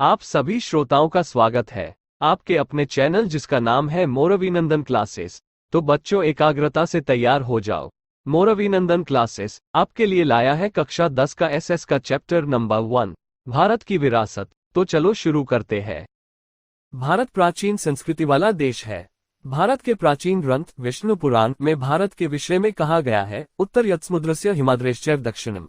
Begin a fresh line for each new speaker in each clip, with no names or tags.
आप सभी श्रोताओं का स्वागत है आपके अपने चैनल जिसका नाम है मोरवीनंदन क्लासेस। तो बच्चों एकाग्रता से तैयार हो जाओ। मोरवीनंदन क्लासेस आपके लिए लाया है कक्षा 10 का एसएस का चैप्टर नंबर 1 भारत की विरासत। तो चलो शुरू करते हैं। भारत प्राचीन संस्कृति वाला देश है। भारत के प्राचीन ग्रंथ विष्णु पुराण में भारत के विषय में कहा गया है, उत्तर यत्समुद्रस्य हिमाद्रेश्चैव दक्षिणम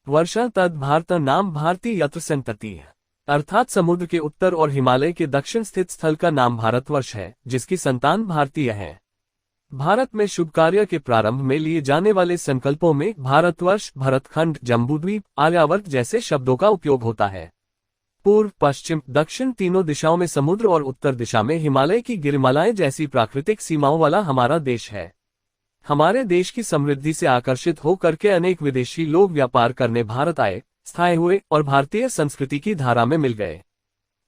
वर्षा तद भारत नाम भारती यत्र संतति, अर्थात समुद्र के उत्तर और हिमालय के दक्षिण स्थित स्थल का नाम भारतवर्ष है, जिसकी संतान भारतीय है। भारत में शुभ कार्य के प्रारंभ में लिए जाने वाले संकल्पों में भारतवर्ष, भरतखंड, जम्बूद्वीप, आर्यावर्त जैसे शब्दों का उपयोग होता है। पूर्व, पश्चिम, दक्षिण तीनों दिशाओं में समुद्र और उत्तर दिशा में हिमालय की गिरिमालाएं जैसी प्राकृतिक सीमाओं वाला हमारा देश है। हमारे देश की समृद्धि से आकर्षित होकर के अनेक विदेशी लोग व्यापार करने भारत आए, स्थायी हुए और भारतीय संस्कृति की धारा में मिल गए।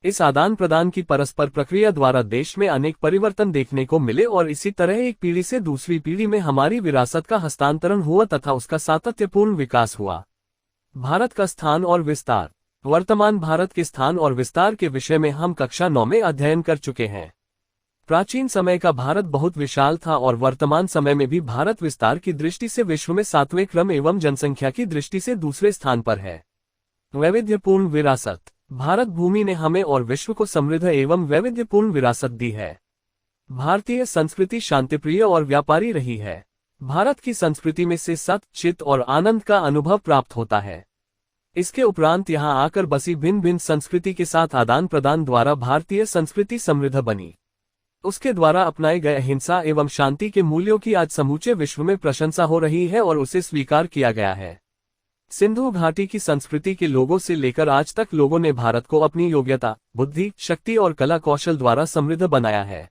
इस आदान प्रदान की परस्पर प्रक्रिया द्वारा देश में अनेक परिवर्तन देखने को मिले और इसी तरह एक पीढ़ी से दूसरी पीढ़ी में हमारी विरासत का हस्तांतरण हुआ तथा उसका सातत्यपूर्ण विकास हुआ। भारत का स्थान और विस्तार। वर्तमान भारत के स्थान और विस्तार के विषय में हम कक्षा 9 में अध्ययन कर चुके हैं। प्राचीन समय का भारत बहुत विशाल था और वर्तमान समय में भी भारत विस्तार की दृष्टि से विश्व में 7वें क्रम एवं जनसंख्या की दृष्टि से दूसरे स्थान पर है। वैविध्यपूर्ण विरासत। भारत भूमि ने हमें और विश्व को समृद्ध एवं वैविध्यपूर्ण विरासत दी है। भारतीय संस्कृति शांतिप्रिय और व्यापारी रही है। भारत की संस्कृति में से सत्य, चित्त और आनंद का अनुभव प्राप्त होता है। इसके उपरांत यहाँ आकर बसी भिन्न भिन्न संस्कृति के साथ आदान प्रदान द्वारा भारतीय संस्कृति समृद्ध बनी। उसके द्वारा अपनाए गए अहिंसा एवं शांति के मूल्यों की आज समूचे विश्व में प्रशंसा हो रही है और उसे स्वीकार किया गया है। सिंधु घाटी की संस्कृति के लोगों से लेकर आज तक लोगों ने भारत को अपनी योग्यता, बुद्धि, शक्ति और कला कौशल द्वारा समृद्ध बनाया है।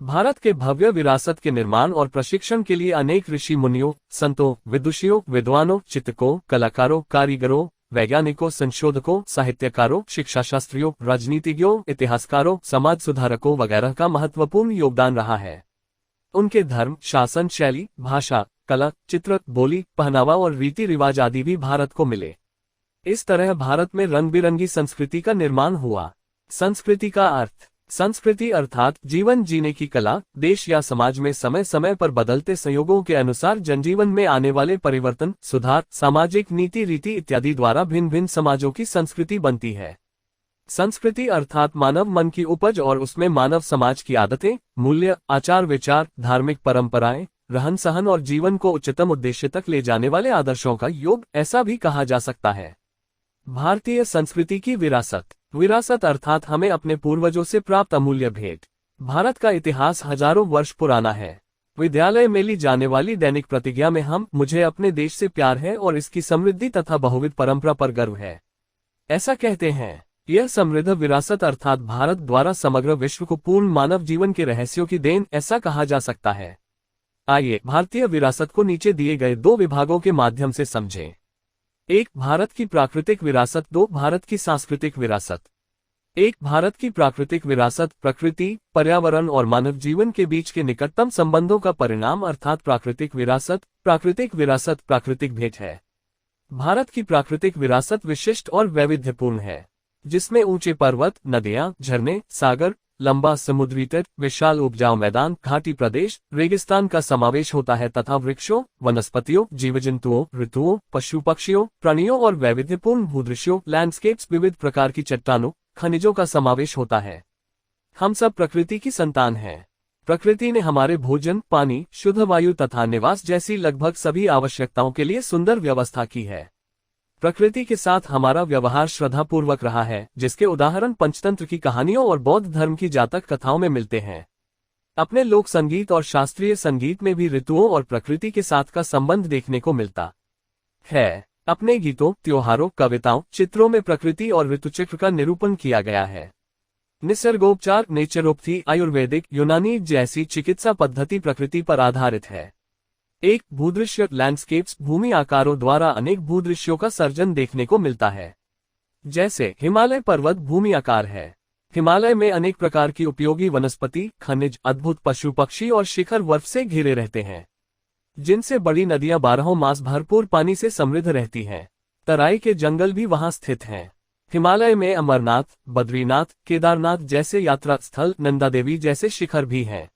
भारत के भव्य विरासत के निर्माण और प्रशिक्षण के लिए अनेक ऋषि मुनियों, संतों, विदुषियों, विद्वानों, चित्रकों, कलाकारों, कारीगरों, वैज्ञानिकों, संशोधकों, साहित्यकारों, शिक्षाशास्त्रियों, राजनीतिज्ञों, इतिहासकारों, समाज सुधारकों वगैरह का महत्वपूर्ण योगदान रहा है। उनके धर्म, शासन शैली, भाषा, कला, चित्र, बोली, पहनावा और रीति रिवाज आदि भी भारत को मिले। इस तरह भारत में रंग बिरंगी संस्कृति का निर्माण हुआ। संस्कृति का अर्थ। संस्कृति अर्थात जीवन जीने की कला, देश या समाज में समय समय पर बदलते संयोगों के अनुसार जनजीवन में आने वाले परिवर्तन, सुधार, सामाजिक नीति रीति इत्यादि द्वारा भिन्न भिन्न समाजों की संस्कृति बनती है। संस्कृति अर्थात मानव मन की उपज और उसमें मानव समाज की आदतें, मूल्य, आचार विचार, धार्मिक परंपराएं, रहन सहन और जीवन को उच्चतम उद्देश्य तक ले जाने वाले आदर्शों का योग, ऐसा भी कहा जा सकता है। भारतीय संस्कृति की विरासत। विरासत अर्थात हमें अपने पूर्वजों से प्राप्त अमूल्य भेंट। भारत का इतिहास हजारों वर्ष पुराना है। विद्यालय में ली जाने वाली दैनिक प्रतिज्ञा में मुझे अपने देश से प्यार है और इसकी समृद्धि तथा बहुविध परंपरा पर गर्व है, ऐसा कहते हैं। यह समृद्ध विरासत अर्थात भारत द्वारा समग्र विश्व को पूर्ण मानव जीवन के रहस्यों की देन, ऐसा कहा जा सकता है। आइए भारतीय विरासत को नीचे दिए गए 2 विभागों के माध्यम से समझें। 1. भारत की प्राकृतिक विरासत। 2. भारत की सांस्कृतिक विरासत। 1. भारत की प्राकृतिक विरासत प्रकृति, पर्यावरण और मानव जीवन के बीच के निकटतम संबंधों का परिणाम अर्थात प्राकृतिक विरासत। प्राकृतिक विरासत प्राकृतिक भेंट है। भारत की प्राकृतिक विरासत विशिष्ट और वैविध्यपूर्ण है, जिसमें ऊंचे पर्वत, नदियां, झरने, सागर, लंबा समुद्री तट, विशाल उपजाऊ मैदान, घाटी प्रदेश, रेगिस्तान का समावेश होता है तथा वृक्षों, वनस्पतियों, जीव जंतुओं, ऋतुओं, पशु पक्षियों, प्राणियों और वैविध्यपूर्ण भूदृश्यों, लैंडस्केप्स, विविध प्रकार की चट्टानों, खनिजों का समावेश होता है। हम सब प्रकृति की संतान हैं। प्रकृति ने हमारे भोजन, पानी, शुद्ध वायु तथा निवास जैसी लगभग सभी आवश्यकताओं के लिए सुंदर व्यवस्था की है। प्रकृति के साथ हमारा व्यवहार श्रद्धापूर्वक रहा है, जिसके उदाहरण पंचतंत्र की कहानियों और बौद्ध धर्म की जातक कथाओं में मिलते हैं। अपने लोक संगीत और शास्त्रीय संगीत में भी ऋतुओं और प्रकृति के साथ का संबंध देखने को मिलता है। अपने गीतों, त्योहारों, कविताओं, चित्रों में प्रकृति और ऋतुचक्र का निरूपण किया गया है। निसर्गोपचार, नेचरोपैथी, आयुर्वेदिक, यूनानी जैसी चिकित्सा पद्धति प्रकृति पर आधारित है। 1. भूदृश्य लैंडस्केप्स। भूमि आकारों द्वारा अनेक भूदृश्यों का सर्जन देखने को मिलता है। जैसे हिमालय पर्वत भूमि आकार है। हिमालय में अनेक प्रकार की उपयोगी वनस्पति, खनिज, अद्भुत पशु पक्षी और शिखर बर्फ से घिरे रहते हैं, जिनसे बड़ी नदियां 12 मास भरपूर पानी से समृद्ध रहती हैं। तराई के जंगल भी वहां स्थित हैं। हिमालय में अमरनाथ, बद्रीनाथ, केदारनाथ जैसे यात्रा स्थल, नंदा देवी जैसे शिखर भी हैं।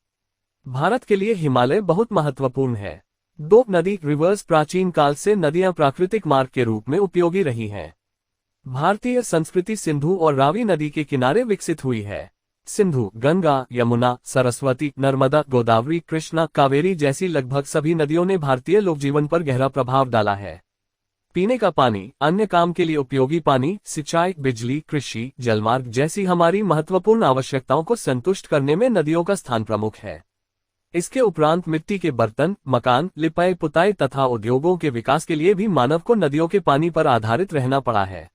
भारत के लिए हिमालय बहुत महत्वपूर्ण है। दो नदी रिवर्स प्राचीन काल से नदियां प्राकृतिक मार्ग के रूप में उपयोगी रही हैं। भारतीय संस्कृति सिंधु और रावी नदी के किनारे विकसित हुई है। सिंधु, गंगा, यमुना, सरस्वती, नर्मदा, गोदावरी, कृष्णा, कावेरी जैसी लगभग सभी नदियों ने भारतीय लोकजीवन पर गहरा प्रभाव डाला है। पीने का पानी, अन्य काम के लिए उपयोगी पानी, सिंचाई, बिजली, कृषि, जलमार्ग जैसी हमारी महत्वपूर्ण आवश्यकताओं को संतुष्ट करने में नदियों का स्थान प्रमुख है। इसके उपरांत मिट्टी के बर्तन, मकान, लिपाई पुताई तथा उद्योगों के विकास के लिए भी मानव को नदियों के पानी पर आधारित रहना पड़ा है।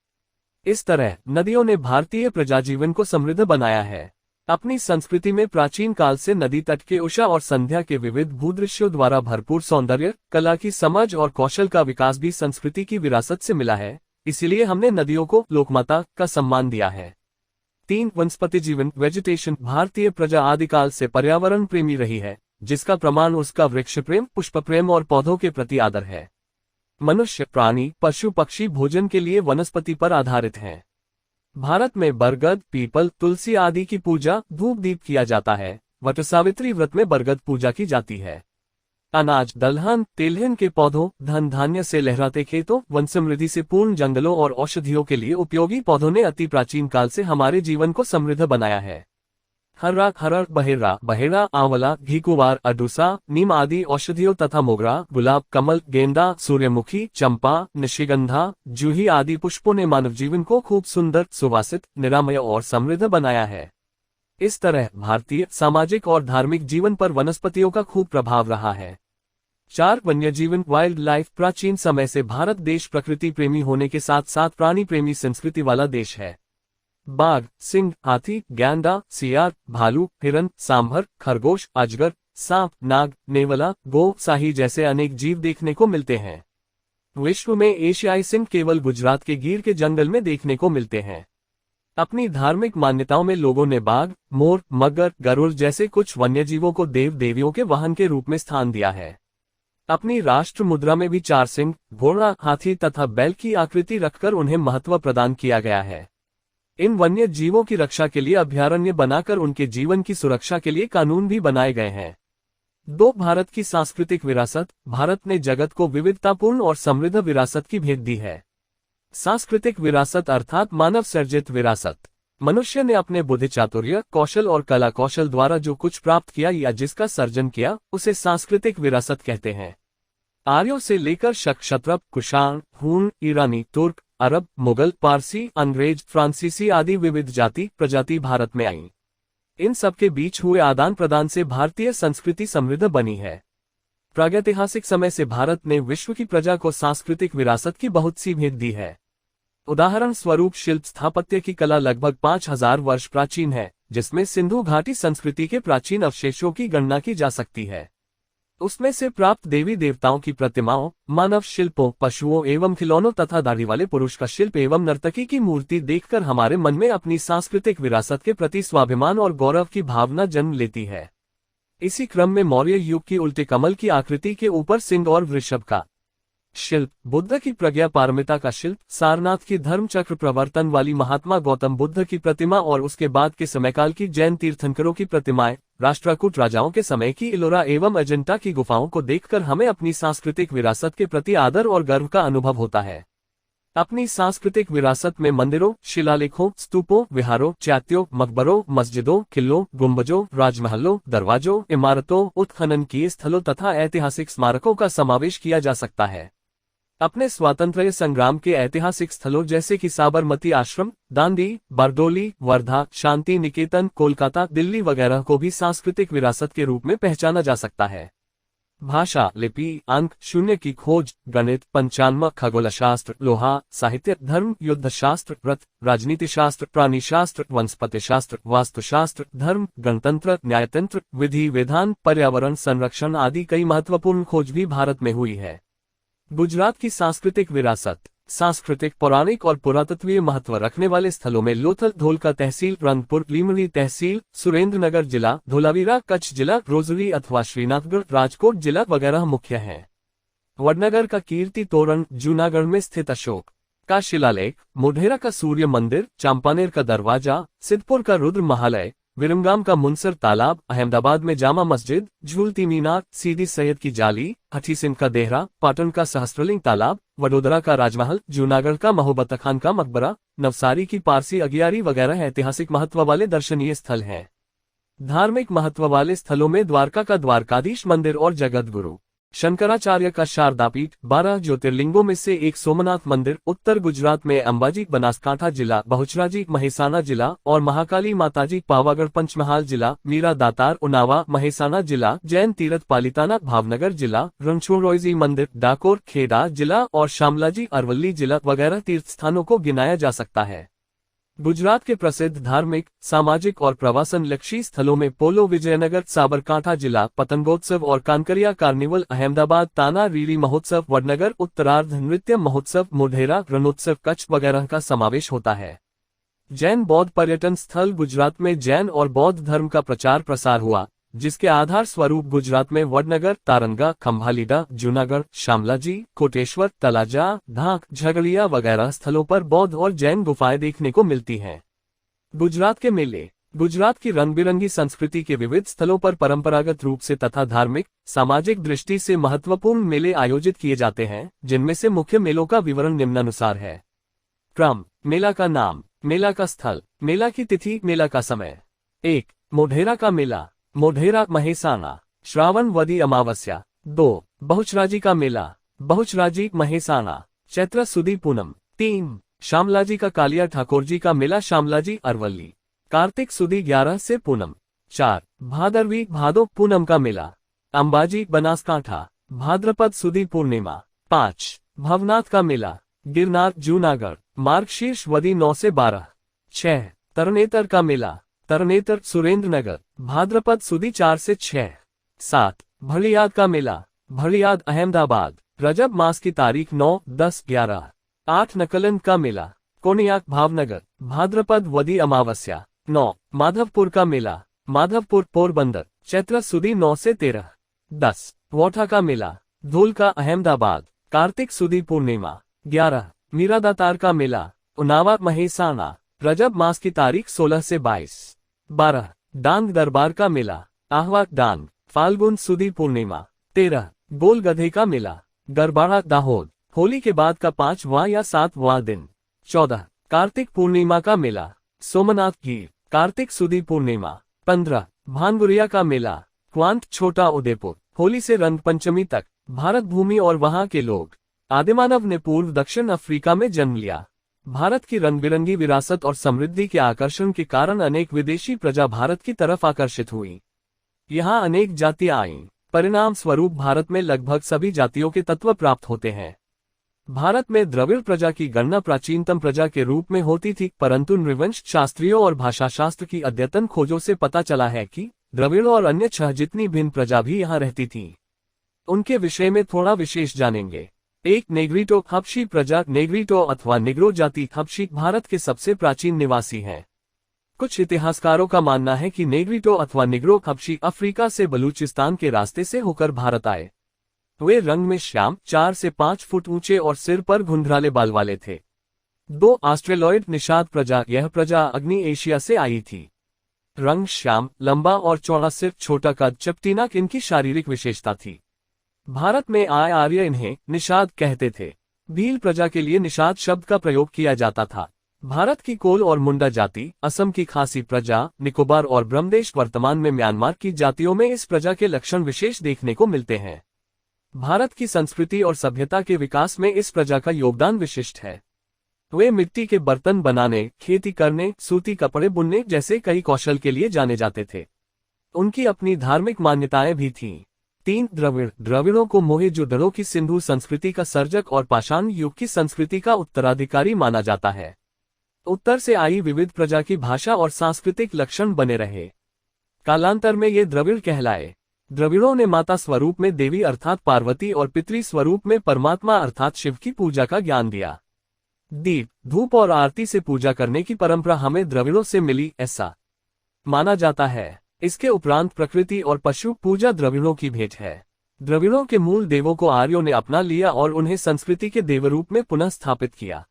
इस तरह नदियों ने भारतीय प्रजाजीवन को समृद्ध बनाया है। अपनी संस्कृति में प्राचीन काल से नदी तट के उषा और संध्या के विविध भूदृश्यों द्वारा भरपूर सौंदर्य, कला की समझ और कौशल का विकास भी संस्कृति की विरासत से मिला है। इसीलिए हमने नदियों को लोकमाता का सम्मान दिया है। 3. वनस्पति जीवन, वेजिटेशन। भारतीय प्रजा आदिकाल से पर्यावरण प्रेमी रही है, जिसका प्रमाण उसका वृक्ष प्रेम, पुष्प प्रेम और पौधों के प्रति आदर है। मनुष्य, प्राणी, पशु पक्षी भोजन के लिए वनस्पति पर आधारित हैं। भारत में बरगद, पीपल, तुलसी आदि की पूजा धूप दीप किया जाता है। वट सावित्री व्रत में बरगद पूजा की जाती है। अनाज, दलहन, तेलहन के पौधों, धन धान्य से लहराते खेतों, वन समृद्धि से पूर्ण जंगलों और औषधियों के लिए उपयोगी पौधों ने अति प्राचीन काल से हमारे जीवन को समृद्ध बनाया है। हर्रा, हरड़, बहेड़ा, आंवला, घीकुवार, अडुसा, नीम आदि औषधियों तथा मोगरा, गुलाब, कमल, गेंदा, सूर्यमुखी, चंपा, निशिगंधा, जूही आदि पुष्पों ने मानव जीवन को खूब सुंदर, सुवासित, निरामय और समृद्ध बनाया है। इस तरह भारतीय सामाजिक और धार्मिक जीवन पर वनस्पतियों का खूब प्रभाव रहा है। 4. वन्य जीवन, वाइल्ड लाइफ। प्राचीन समय से भारत देश प्रकृति प्रेमी होने के साथ साथ प्राणी प्रेमी संस्कृति वाला देश है। बाघ, सिंह, हाथी, गैंडा, सियार, भालू, हिरन, सांभर, खरगोश, अजगर, सांप, नाग, नेवला, गो, साही जैसे अनेक जीव देखने को मिलते हैं। विश्व में एशियाई सिंह केवल गुजरात के गिर के जंगल में देखने को मिलते हैं। अपनी धार्मिक मान्यताओं में लोगों ने बाघ, मोर, मगर, गरुड़ जैसे कुछ वन्यजीवों को देव देवियों के वाहन के रूप में स्थान दिया है। अपनी राष्ट्र मुद्रा में भी 4 सिंह, घोड़ा, हाथी तथा बैल की आकृति रखकर उन्हें महत्व प्रदान किया गया है। इन वन्य जीवों की रक्षा के लिए अभयारण्य बनाकर उनके जीवन की सुरक्षा के लिए कानून भी बनाए गए हैं। 2. भारत की सांस्कृतिक विरासत। भारत ने जगत को विविधतापूर्ण और समृद्ध विरासत की भेंट दी है। सांस्कृतिक विरासत अर्थात मानव सर्जित विरासत। मनुष्य ने अपने बुद्धि चातुर्य, कौशल और कला कौशल द्वारा जो कुछ प्राप्त किया या जिसका सर्जन किया, उसे सांस्कृतिक विरासत कहते हैं। आर्यों से लेकर शक, क्षत्रप, कुषाण, हूण, ईरानी, तुर्क, अरब, मुगल, पारसी, अंग्रेज, फ्रांसीसी आदि विविध जाति प्रजाति भारत में आईं। इन सबके बीच हुए आदान प्रदान से भारतीय संस्कृति समृद्ध बनी है। प्रागैतिहासिक समय से भारत ने विश्व की प्रजा को सांस्कृतिक विरासत की बहुत सी भेंट दी है। उदाहरण स्वरूप शिल्प स्थापत्य की कला लगभग 5000 वर्ष प्राचीन है, जिसमें सिंधु घाटी संस्कृति के प्राचीन अवशेषों की गणना की जा सकती है। उसमें से प्राप्त देवी देवताओं की प्रतिमाओं, मानव शिल्पों, पशुओं एवं खिलौनों तथा दाढ़ी वाले पुरुष का शिल्प एवं नर्तकी की मूर्ति देखकर हमारे मन में अपनी सांस्कृतिक विरासत के प्रति स्वाभिमान और गौरव की भावना जन्म लेती है। इसी क्रम में मौर्य युग की उल्टे कमल की आकृति के ऊपर सिंह और वृषभ का शिल्प, बुद्ध की प्रज्ञा पारमिता का शिल्प, सारनाथ की धर्म चक्र प्रवर्तन वाली महात्मा गौतम बुद्ध की प्रतिमा और उसके बाद के समयकाल की जैन तीर्थंकरों की प्रतिमाएं, राष्ट्रकूट राजाओं के समय की इलोरा एवं अजंता की गुफाओं को देखकर हमें अपनी सांस्कृतिक विरासत के प्रति आदर और गर्व का अनुभव होता है। अपनी सांस्कृतिक विरासत में मंदिरों, शिलालेखों, स्तूपों, विहारों, चैत्यों, मकबरों, मस्जिदों, किलों, गुंबजों, राजमहलों, दरवाजों, इमारतों, उत्खनन किए स्थलों तथा ऐतिहासिक स्मारकों का समावेश किया जा सकता है। अपने स्वातंत्र्य संग्राम के ऐतिहासिक स्थलों जैसे कि साबरमती आश्रम, दांडी, बारडोली, वर्धा, शांति निकेतन, कोलकाता, दिल्ली वगैरह को भी सांस्कृतिक विरासत के रूप में पहचाना जा सकता है। भाषा, लिपि, अंक, शून्य की खोज, गणित, पंचांग, खगोलशास्त्र, लोहा, साहित्य, धर्म, युद्ध शास्त्र, रथ, राजनीति शास्त्र, प्राणी शास्त्र, वनस्पति शास्त्र, वास्तुशास्त्र, धर्म, गणतंत्र, न्यायतंत्र, विधि विधान, पर्यावरण संरक्षण आदि कई महत्वपूर्ण खोज भी भारत में हुई है। गुजरात की सांस्कृतिक विरासत। सांस्कृतिक, पौराणिक और पुरातत्वीय महत्व रखने वाले स्थलों में लोथल धोलका तहसील, रंगपुर, लीमड़ी तहसील, सुरेंद्रनगर जिला, धोलावीरा कच्छ जिला, रोजरी अथवा श्रीनाथगढ़ राजकोट जिला वगैरह मुख्य हैं। वडनगर का कीर्ति तोरण, जूनागढ़ में स्थित अशोक का शिलालेख, मोढेरा का सूर्य मंदिर, चांपानेर का दरवाजा, सिद्धपुर का रुद्र महालय, विरमगाम का मुनसर तालाब, अहमदाबाद में जामा मस्जिद, झूलती मीनार, सीदी सैयद की जाली, हठीसिंह का देहरा, पाटन का सहस्त्रलिंग तालाब, वडोदरा का राजमहल, जूनागढ़ का महोबत खान का मकबरा, नवसारी की पारसी अगियारी वगैरह ऐतिहासिक महत्व वाले दर्शनीय स्थल हैं। धार्मिक महत्व वाले स्थलों में द्वारका का द्वारकाधीश मंदिर और जगत गुरु शंकराचार्य का शारदापीठ, 12 ज्योतिर्लिंगों में से एक सोमनाथ मंदिर, उत्तर गुजरात में अंबाजी बनासकांठा जिला, बहुचराजी महसाना जिला और महाकाली माताजी पावागढ़ पंचमहाल जिला, मीरा दातार उनावा महसाना जिला, जैन तीर्थ पालिताना भावनगर जिला, रणछोड़रोजी मंदिर डाकोर खेड़ा जिला और शामलाजी अरवली जिला वगैरह तीर्थ स्थानों को गिनाया जा सकता है। गुजरात के प्रसिद्ध धार्मिक, सामाजिक और प्रवासन लक्षी स्थलों में पोलो विजयनगर साबरकांठा जिला, पतंगोत्सव और कानकरिया कार्निवल, अहमदाबाद ताना रीरी महोत्सव, वडनगर उत्तरार्ध नृत्य महोत्सव, मोढेरा रणोत्सव कच्छ वगैरह का समावेश होता है। जैन बौद्ध पर्यटन स्थल गुजरात में जैन और बौद्ध धर्म का प्रचार प्रसार हुआ, जिसके आधार स्वरूप गुजरात में वडनगर, तारंगा, खंभालीडा, जूनागढ़, शामलाजी, कोटेश्वर, तलाजा, ढाक, झगड़िया वगैरह स्थलों पर बौद्ध और जैन गुफाएं देखने को मिलती हैं। गुजरात के मेले गुजरात की रंग बिरंगी संस्कृति के विविध स्थलों पर परंपरागत रूप से तथा धार्मिक, सामाजिक दृष्टि से महत्वपूर्ण मेले आयोजित किए जाते हैं, जिनमें से मुख्य मेलों का विवरण निम्नानुसार है। क्रम: मेला का नाम, मेला का स्थल, मेला की तिथि, मेला का समय। 1. मोढेरा का मेला, मोढेरा महसाना, श्रावण वदी अमावस्या। 2. बहुचराजी का मेला, बहुचराजी महसाना, चैत्र सुदी पूनम। 3. शामलाजी का कालिया ठाकुरजी का मेला, शामलाजी अरवली, कार्तिक सुदी 11 से पूनम। 4. भादरवी भादो पूनम का मेला, अंबाजी बनासकांठा, भाद्रपद सुदी पूर्णिमा। 5. भवनाथ का मेला, गिरनार जूनागढ़, मार्गशीर्ष वदी 9 से 12। 6. तरनेतर का मेला, तरनेतर सुरेंद्रनगर, भाद्रपद सुदी 4 से 6। 7. भड़ियाद का मेला, भड़ियाद अहमदाबाद, रजब मास की तारीख 9, 10, 11। 8. नकलन का मेला, कोनियाक भावनगर, भाद्रपद वदी अमावस्या। 9. माधवपुर का मेला, माधवपुर पोरबंदर, चैत्र सुदी 9 से 13। 10. वोठा का मेला, धूलका अहमदाबाद, कार्तिक सुदी पूर्णिमा। 11. मीरादातार का मेला, उनावा महसाना, रजब मास की तारीख 16 से 22। 12. डांग दरबार का मेला, आहवा डांग, फाल्गुन सुदी पूर्णिमा। 13. गोल गधे का मेला, गरबाड़ा दाहोद, होली के बाद का 5वां या 7वां दिन। 14. कार्तिक पूर्णिमा का मेला, सोमनाथ गिर, कार्तिक सुदी पूर्णिमा। 15. भानगुरिया का मेला, क्वांत छोटा उदयपुर, होली से रंग पंचमी तक, भारत भूमि और वहां के लोग। आदिमानव ने पूर्व दक्षिण अफ्रीका में जन्म लिया। भारत की रंग बिरंगी विरासत और समृद्धि के आकर्षण के कारण अनेक विदेशी प्रजा भारत की तरफ आकर्षित हुई। यहाँ अनेक जातियां आईं, परिणाम स्वरूप भारत में लगभग सभी जातियों के तत्व प्राप्त होते हैं। भारत में द्रविड़ प्रजा की गणना प्राचीनतम प्रजा के रूप में होती थी, परंतु नृवंश शास्त्रियों और भाषाशास्त्र की अद्यतन खोजों से पता चला है कि द्रविड़ और अन्य 6 जितनी भिन्न प्रजा भी यहाँ रहती थीं। उनके विषय में थोड़ा विशेष जानेंगे। 1. नेग्रिटो हबशी प्रजा, नेग्रिटो अथवा निग्रो जाति हबशी भारत के सबसे प्राचीन निवासी हैं। कुछ इतिहासकारों का मानना है कि नेग्रिटो अथवा निग्रो हबशी अफ्रीका से बलूचिस्तान के रास्ते से होकर भारत आए। वे रंग में श्याम, 4 से 5 फुट ऊंचे और सिर पर घुंघराले बाल वाले थे। 2. ऑस्ट्रेलॉइड निषाद प्रजा, यह प्रजा अग्नि एशिया से आई थी। रंग श्याम, लंबा और चौड़ा सिर, छोटा कद, चपटी नाक इनकी शारीरिक विशेषता थी। भारत में आए आर्य इन्हें निषाद कहते थे। भील प्रजा के लिए निषाद शब्द का प्रयोग किया जाता था। भारत की कोल और मुंडा जाति, असम की खासी प्रजा, निकोबार और ब्रह्मदेश, वर्तमान में म्यांमार की जातियों में इस प्रजा के लक्षण विशेष देखने को मिलते हैं। भारत की संस्कृति और सभ्यता के विकास में इस प्रजा का योगदान विशिष्ट है। वे मिट्टी के बर्तन बनाने, खेती करने, सूती कपड़े बुनने जैसे कई कौशल के लिए जाने जाते थे। उनकी अपनी धार्मिक मान्यताएं भी थीं। 3. द्रविड़, द्रविड़ों को मोहेंजोदड़ो की सिंधु संस्कृति का सर्जक और पाषाण युग की संस्कृति का उत्तराधिकारी माना जाता है। उत्तर से आई विविध प्रजा की भाषा और सांस्कृतिक लक्षण बने रहे। कालांतर में ये द्रविड़ कहलाए। द्रविड़ों ने माता स्वरूप में देवी अर्थात पार्वती और पितृ स्वरूप में परमात्मा अर्थात शिव की पूजा का ज्ञान दिया। दीप, धूप और आरती से पूजा करने की परंपरा हमें द्रविड़ों से मिली, ऐसा माना जाता है। इसके उपरांत प्रकृति और पशु पूजा द्रविड़ों की भेंट है। द्रविड़ों के मूल देवों को आर्यों ने अपना लिया और उन्हें संस्कृति के देवरूप में पुनः स्थापित किया।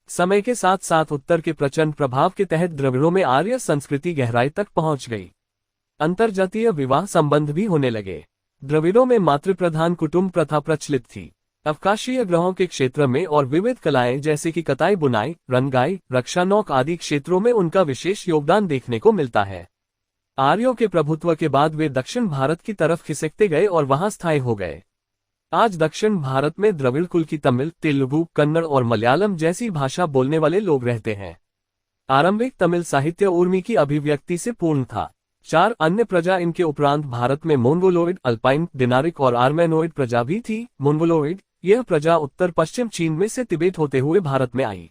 समय के साथ साथ उत्तर के प्रचंड प्रभाव के तहत द्रविड़ों में आर्य संस्कृति गहराई तक पहुंच गई। अंतर्जातीय विवाह संबंध भी होने लगे। द्रविड़ों में मातृप्रधान कुटुंब प्रथा प्रचलित थी। अवकाशीय ग्रहों के क्षेत्र में और विविध कलाएं जैसे कि कताई बुनाई, रंगाई, रक्षानौक आदि क्षेत्रों में उनका विशेष योगदान देखने को मिलता है। आर्यों के प्रभुत्व के बाद वे दक्षिण भारत की तरफ खिसकते गए और वहां स्थायी हो गए। आज दक्षिण भारत में द्रविड़ कुल की तमिल, तेलुगु, कन्नड़ और मलयालम जैसी भाषा बोलने वाले लोग रहते हैं। आरंभिक तमिल साहित्य उर्मी की अभिव्यक्ति से पूर्ण था। 4 अन्य प्रजा इनके उपरांत भारत में मोंगोलोइड, अल्पाइन, डिनारिक और आर्मेनोइड प्रजा भी थी। मोंगोलोइड, यह प्रजा उत्तर पश्चिम चीन में से तिब्बत होते हुए भारत में आई।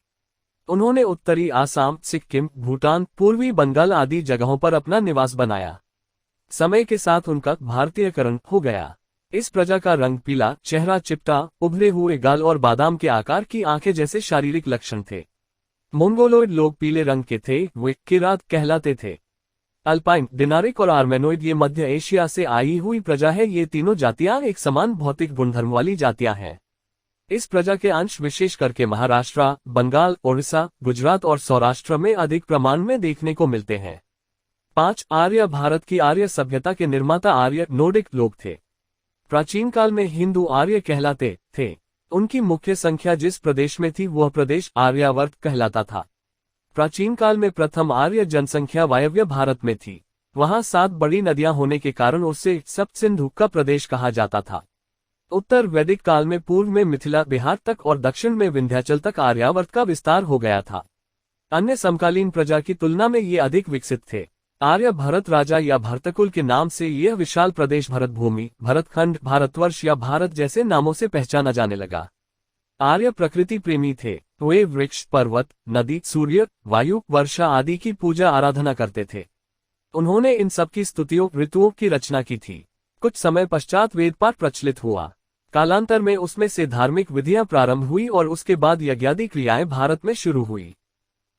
उन्होंने उत्तरी आसाम, सिक्किम, भूटान, पूर्वी बंगाल आदि जगहों पर अपना निवास बनाया। समय के साथ उनका भारतीयकरण हो गया। इस प्रजा का रंग पीला, चेहरा चिपटा, उभरे हुए गाल और बादाम के आकार की आंखें जैसे शारीरिक लक्षण थे। मोंगोलोइड लोग पीले रंग के थे, वे किरात कहलाते थे। अल्पाइन, डिनारिक और आर्मेनोइड ये मध्य एशिया से आई हुई प्रजा है। ये तीनों जातियां एक समान भौतिक गुणधर्म वाली जातियां हैं। इस प्रजा के अंश विशेष करके महाराष्ट्र, बंगाल, ओडिशा, गुजरात और सौराष्ट्र में अधिक प्रमाण में देखने को मिलते हैं। 5 आर्य भारत की आर्य सभ्यता के निर्माता आर्य नोर्डिक लोग थे। प्राचीन काल में हिंदू आर्य कहलाते थे। उनकी मुख्य संख्या जिस प्रदेश में थी वह प्रदेश आर्यावर्त कहलाता था। प्राचीन काल में प्रथम आर्य जनसंख्या वायव्य भारत में थी। वहां 7 बड़ी नदियां होने के कारण उसे सप्त सिंधु का प्रदेश कहा जाता था। उत्तर वैदिक काल में पूर्व में मिथिला, बिहार तक और दक्षिण में विंध्याचल तक आर्यावर्त का विस्तार हो गया था। अन्य समकालीन प्रजा की तुलना में ये अधिक विकसित थे। आर्य भरत राजा या भरतकुल के नाम से यह विशाल प्रदेश भरत भूमि, भरतखंड, भारतवर्ष या भारत जैसे नामों से पहचाना जाने लगा। आर्य प्रकृति प्रेमी थे। वे वृक्ष, पर्वत, नदी, सूर्य, वायु, वर्षा आदि की पूजा आराधना करते थे। उन्होंने इन सब की स्तुतियों, ऋतुओं की रचना की थी। कुछ समय पश्चात वेदपाठ प्रचलित हुआ। कालांतर में उसमें से धार्मिक विधियां प्रारंभ हुई और उसके बाद यज्ञादि क्रियाएं भारत में शुरू हुई।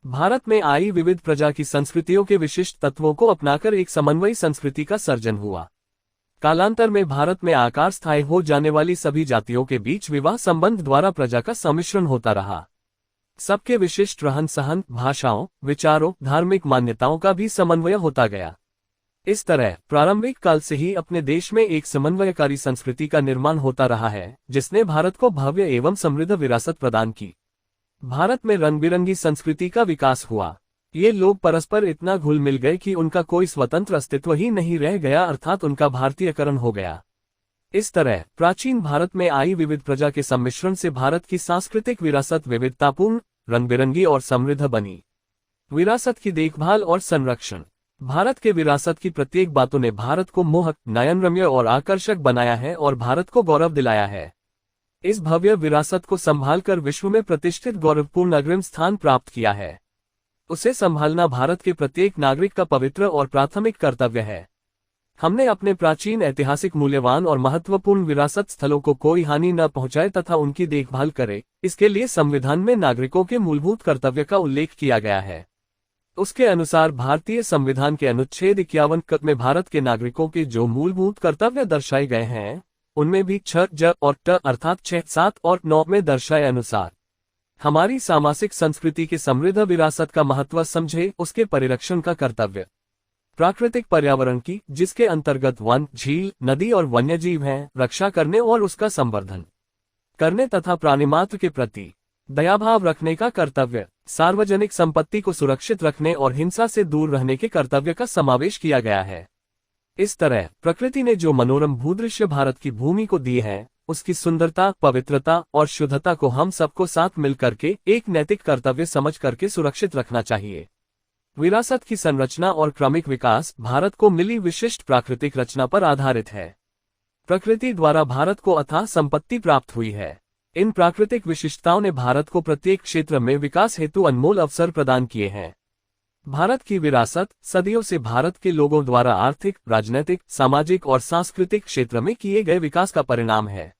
भारत में आई विविध प्रजा की संस्कृतियों के विशिष्ट तत्वों को अपनाकर एक समन्वयी संस्कृति का सर्जन हुआ। कालांतर में भारत में आकार स्थायी हो जाने वाली सभी जातियों के बीच विवाह संबंध द्वारा प्रजा का सम्मिश्रण होता रहा। सबके विशिष्ट रहन सहन, भाषाओं, विचारों, धार्मिक मान्यताओं का भी समन्वय होता गया। इस तरह प्रारंभिक काल से ही अपने देश में एक समन्वयकारी संस्कृति का निर्माण होता रहा है, जिसने भारत को भव्य एवं समृद्ध विरासत प्रदान की। भारत में रंग बिरंगी संस्कृति का विकास हुआ। ये लोग परस्पर इतना घुल मिल गए कि उनका कोई स्वतंत्र अस्तित्व ही नहीं रह गया, अर्थात उनका भारतीयकरण हो गया। इस तरह प्राचीन भारत में आई विविध प्रजा के सम्मिश्रण से भारत की सांस्कृतिक विरासत विविधतापूर्ण, रंग बिरंगी और समृद्ध बनी। विरासत की देखभाल और संरक्षण। भारत के विरासत की प्रत्येक बातों ने भारत को मोहक, नयनरम्य और आकर्षक बनाया है और भारत को गौरव दिलाया है। इस भव्य विरासत को संभालकर विश्व में प्रतिष्ठित गौरवपूर्ण अग्रिम स्थान प्राप्त किया है। उसे संभालना भारत के प्रत्येक नागरिक का पवित्र और प्राथमिक कर्तव्य है। हमने अपने प्राचीन ऐतिहासिक मूल्यवान और महत्वपूर्ण विरासत स्थलों को कोई हानि न पहुंचाए तथा उनकी देखभाल करे, इसके लिए संविधान में नागरिकों के मूलभूत कर्तव्य का उल्लेख किया गया है। उसके अनुसार भारतीय संविधान के अनुच्छेद 51 में भारत के नागरिकों के जो मूलभूत कर्तव्य दर्शाए गए हैं, उनमें भी 6 ज और ट अर्थात 6, 7 और 9 में दर्शाए अनुसार हमारी सामाजिक संस्कृति के समृद्ध विरासत का महत्व समझे, उसके परिरक्षण का कर्तव्य। प्राकृतिक पर्यावरण की, जिसके अंतर्गत वन, झील, नदी और वन्यजीव हैं, रक्षा करने और उसका संवर्धन करने तथा प्राणिमात्र के प्रति दयाभाव रखने का कर्तव्य। सार्वजनिक संपत्ति को सुरक्षित रखने और हिंसा से दूर रहने के कर्तव्य का समावेश किया गया है। इस तरह प्रकृति ने जो मनोरम भूदृश्य भारत की भूमि को दी है, उसकी सुंदरता, पवित्रता और शुद्धता को हम सबको साथ मिलकर के एक नैतिक कर्तव्य समझ करके सुरक्षित रखना चाहिए। विरासत की संरचना और क्रमिक विकास भारत को मिली विशिष्ट प्राकृतिक रचना पर आधारित है। प्रकृति द्वारा भारत को अथाह संपत्ति प्राप्त हुई है। इन प्राकृतिक विशिष्टताओं ने भारत को प्रत्येक क्षेत्र में विकास हेतु अनमोल अवसर प्रदान किए हैं। भारत की विरासत सदियों से भारत के लोगों द्वारा आर्थिक, राजनीतिक, सामाजिक और सांस्कृतिक क्षेत्र में किए गए विकास का परिणाम है।